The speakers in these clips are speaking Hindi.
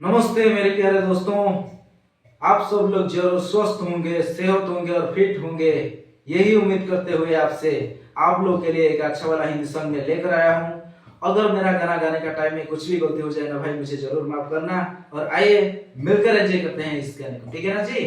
नमस्ते मेरे प्यारे दोस्तों। आप सब लोग जरूर स्वस्थ होंगे, सेहत होंगे और फिट होंगे, यही उम्मीद करते हुए आपसे आप लोग के लिए एक अच्छा वाला हिंदी सॉन्ग में लेकर आया हूँ। अगर मेरा गाना गाने का टाइम में कुछ भी गलती हो जाए ना भाई, मुझे जरूर माफ करना। और आइए मिलकर एंजॉय करते हैं इस गाने को, ठीक है ना जी।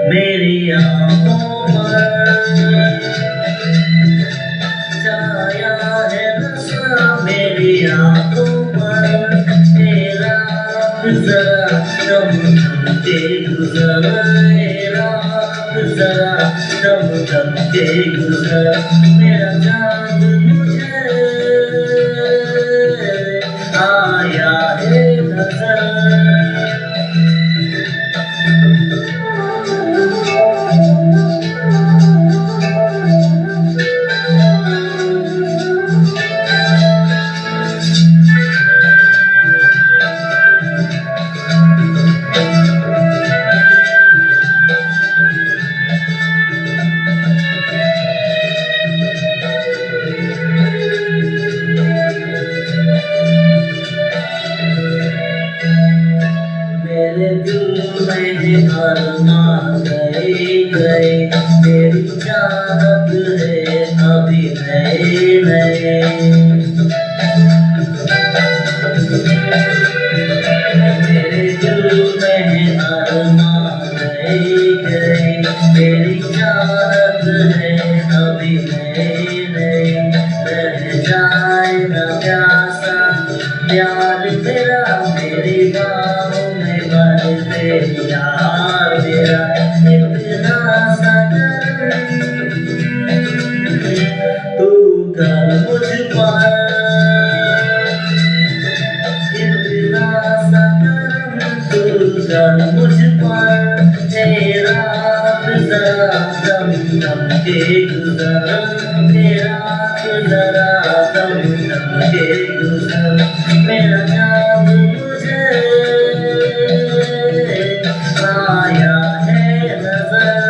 मेरी आँखों पर छाया है नशा, मेरी आँखों पर तेरा जरा दम दम के गुजर, मेरा जरा दम दम के गुजर, मेरा चाँद मुझे आया है नजर। मेरे दिल में अरमान गए तेरी चाहत है अभी नए नए। मेरे दिल में अरमान गए तेरी चाहत है अभी नए नए। रह जाए न प्यासा प्यार तेरा मेरी बाहों में बन दे यार मेरा, इतना सा तू कर मुझ पर, इतना सा तू कर मुझ पर, तेरा जरा दम दम के गुजर, तेरा जरा दम दम के गुजर, मेरा चाँद मुझे आया है नजर।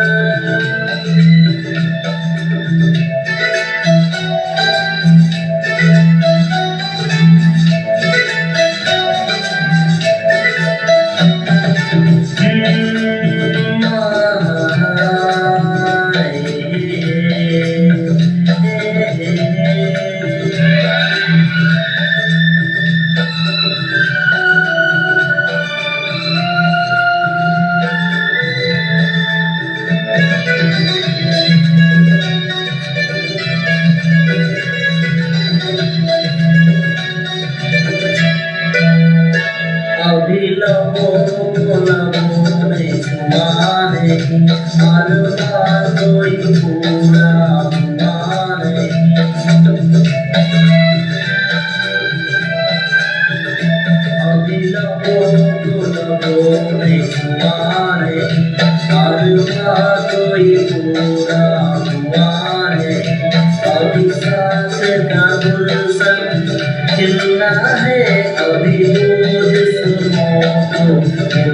अभी लबों ने छुआने हर बार कोई पूरा हुआ नहीं। अभी लबों ने छुआने हर बार कोई पूरा हुआ नहीं। अभी सांस का गुलशन खिलना है, अभी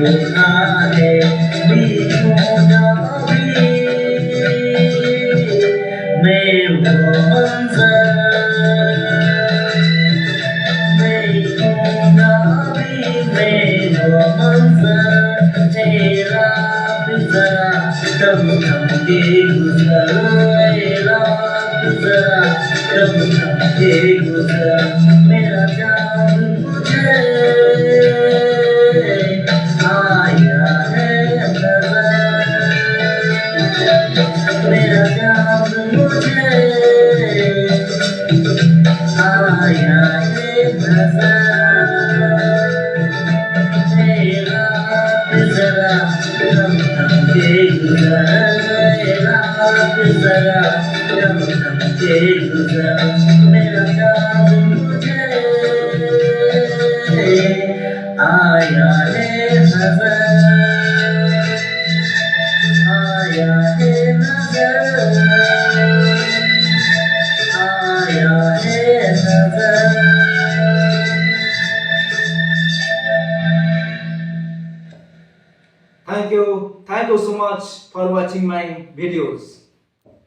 मिलना है, बीच में मैं मंजर देखूंगा भी मैं वो मंजर तेरा भी जरा कब थम के गुजर मेरा भी जरा कब थम के गुजर मेरा जान मुझे आया है नजर मेरा जान मुझे आया है नजर मेरा भी जरा कब थम के गुजर मेरा भी जरा कब थम के गुजर मेरा जान मुझे आया है नजर आया है नजर आया है नजर Thank you so much for watching my videos.